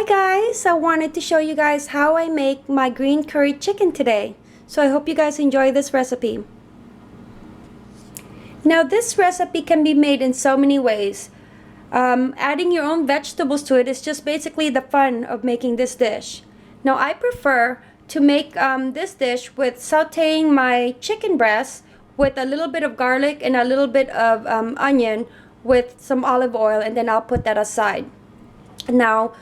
guys, I wanted to show you guys how I make my green curry chicken today. So I hope you guys enjoy this recipe. Now this recipe can be made in so many ways. Adding your own vegetables to it is just basically the fun of making this dish. Now I prefer to make this dish with sauteing my chicken breast with a little bit of garlic and a little bit of onion with some olive oil, and then I'll put that aside. Now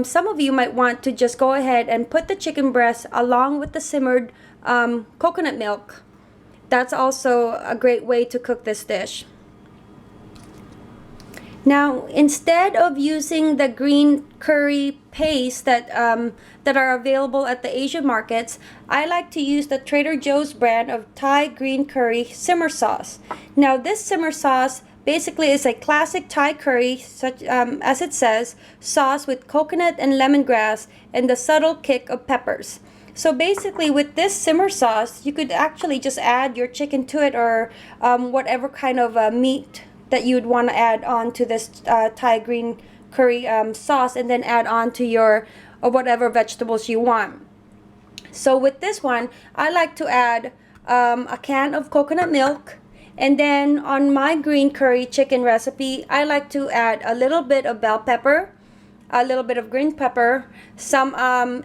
some of you might want to just go ahead and put the chicken breast along with the simmered coconut milk. That's also a great way to cook this dish. Now, instead of using the green curry paste that are available at the Asian markets, I like to use the Trader Joe's brand of Thai green curry simmer sauce. Now, this simmer sauce basically is a classic Thai curry, such as it says, sauce with coconut and lemongrass and the subtle kick of peppers. So basically with this simmer sauce, you could actually just add your chicken to it, or whatever kind of meat that you would want to add on to this Thai green curry sauce, and then add on to your whatever vegetables you want. So with this one, I like to add a can of coconut milk. And then on my green curry chicken recipe, I like to add a little bit of bell pepper, a little bit of green pepper, some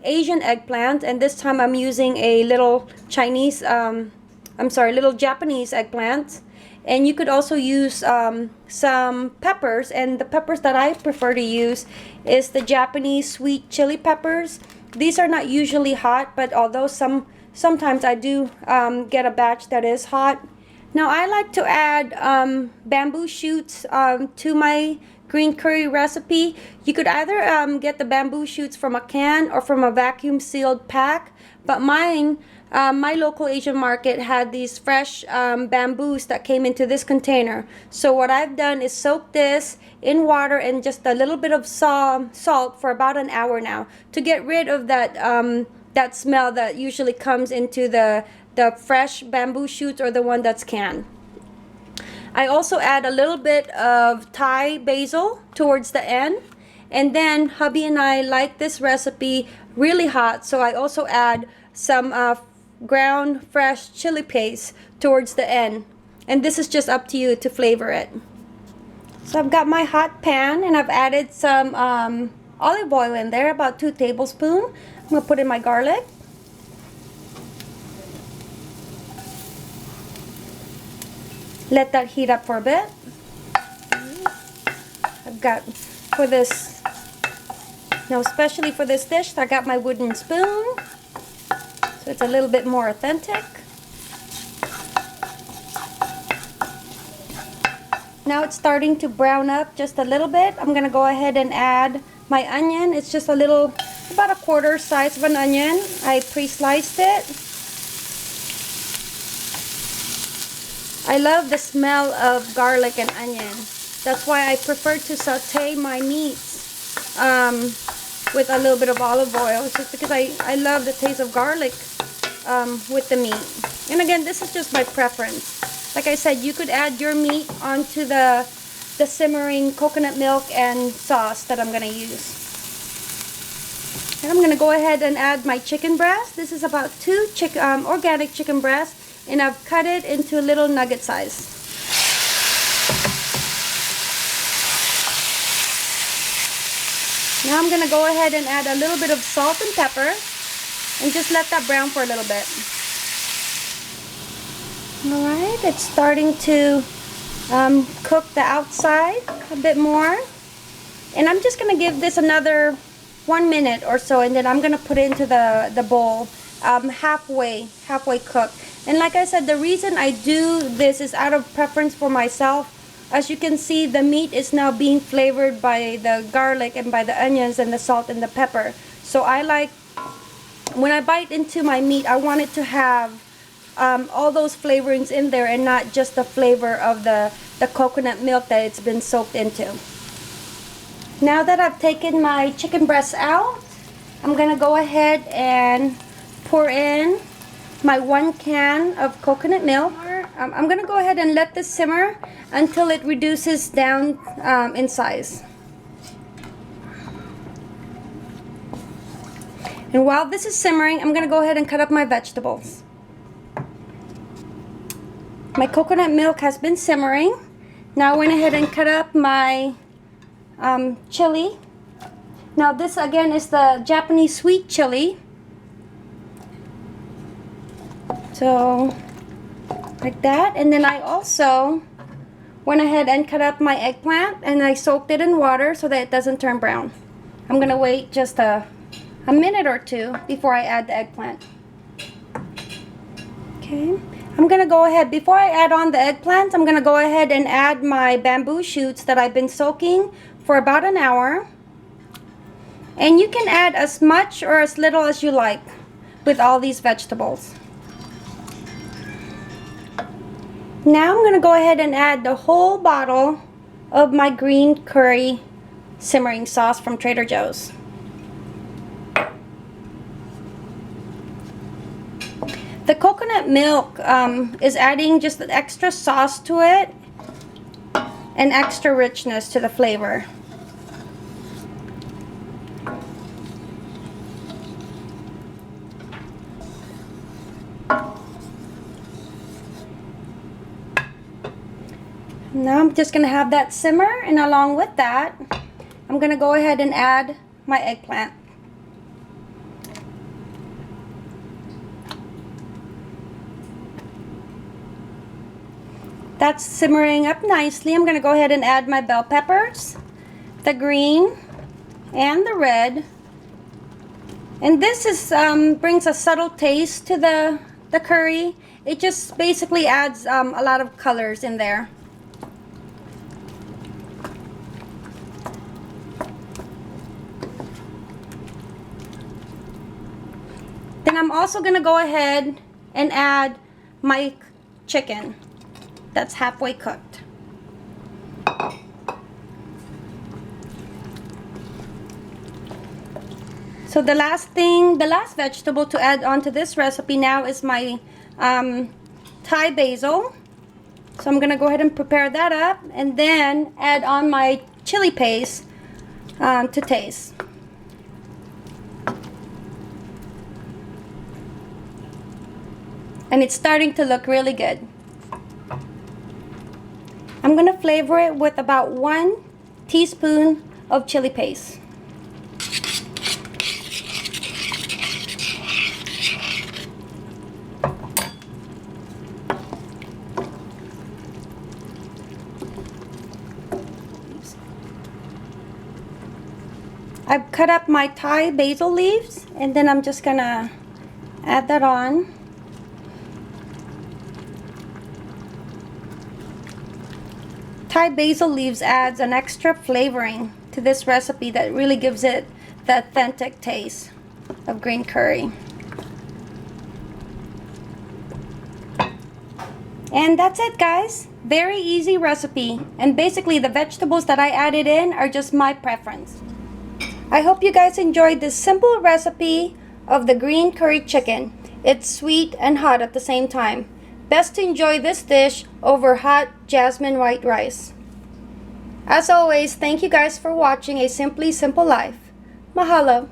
Asian eggplant, and this time I'm using a little little Japanese eggplant. And you could also use some peppers, and the peppers that I prefer to use is the Japanese sweet chili peppers. These are not usually hot, but although sometimes I do get a batch that is hot. Now I like to add bamboo shoots to my green curry recipe. You could either get the bamboo shoots from a can or from a vacuum sealed pack, but mine, my local Asian market had these fresh bamboos that came into this container. So what I've done is soak this in water and just a little bit of salt for about an hour now to get rid of that smell that usually comes into the fresh bamboo shoots or the one that's canned. I also add a little bit of Thai basil towards the end, and then hubby and I like this recipe really hot, so I also add some ground fresh chili paste towards the end, and this is just up to you to flavor it. So I've got my hot pan and I've added some olive oil in there, about 2 tablespoons. I'm going to put in my garlic. Let that heat up for a bit. I've got, for this, now especially for this dish, I got my wooden spoon, so it's a little bit more authentic. Now it's starting to brown up just a little bit. I'm gonna go ahead and add my onion. It's just a little, about a quarter size of an onion. I pre-sliced it. I love the smell of garlic and onion. That's why I prefer to saute my meats with a little bit of olive oil. It's just because I love the taste of garlic with the meat. And again, this is just my preference. Like I said, you could add your meat onto the simmering coconut milk and sauce that I'm going to use. And I'm going to go ahead and add my chicken breast. This is about 2 organic chicken breasts, and I've cut it into little nugget size. Now I'm going to go ahead and add a little bit of salt and pepper and just let that brown for a little bit. Alright, it's starting to cook the outside a bit more. And I'm just going to give this another 1 minute or so, and then I'm going to put it into the bowl halfway cooked. And like I said, the reason I do this is out of preference for myself. As you can see, the meat is now being flavored by the garlic and by the onions and the salt and the pepper. So I like, when I bite into my meat, I want it to have all those flavorings in there and not just the flavor of the coconut milk that it's been soaked into. Now that I've taken my chicken breast out, I'm going to go ahead and pour in my 1 can of coconut milk. I'm going to go ahead and let this simmer until it reduces down in size. And while this is simmering, I'm going to go ahead and cut up my vegetables. My coconut milk has been simmering. Now I went ahead and cut up my chili. Now this again is the Japanese sweet chili. So like that. And then I also went ahead and cut up my eggplant and I soaked it in water so that it doesn't turn brown. I'm going to wait just a minute or two before I add the eggplant. Okay. I'm going to go ahead, before I add on the eggplant, I'm going to go ahead and add my bamboo shoots that I've been soaking for about an hour. And you can add as much or as little as you like with all these vegetables. Now I'm going to go ahead and add the whole bottle of my green curry simmering sauce from Trader Joe's. The coconut milk is adding just an extra sauce to it and extra richness to the flavor. Now I'm just going to have that simmer, and along with that, I'm going to go ahead and add my eggplant. That's simmering up nicely. I'm going to go ahead and add my bell peppers, the green and the red. And this is brings a subtle taste to the curry. It just basically adds a lot of colors in there. Then I'm also going to go ahead and add my chicken that's halfway cooked. So the last vegetable to add onto this recipe now is my Thai basil. So I'm going to go ahead and prepare that up and then add on my chili paste to taste. And it's starting to look really good. I'm going to flavor it with about 1 teaspoon of chili paste. I've cut up my Thai basil leaves and then I'm just going to add that on. Thai basil leaves adds an extra flavoring to this recipe that really gives it the authentic taste of green curry. And that's it, guys. Very easy recipe, and basically the vegetables that I added in are just my preference. I hope you guys enjoyed this simple recipe of the green curry chicken. It's sweet and hot at the same time. Best to enjoy this dish over hot jasmine white rice. As always, thank you guys for watching A Simply Simple Life. Mahalo!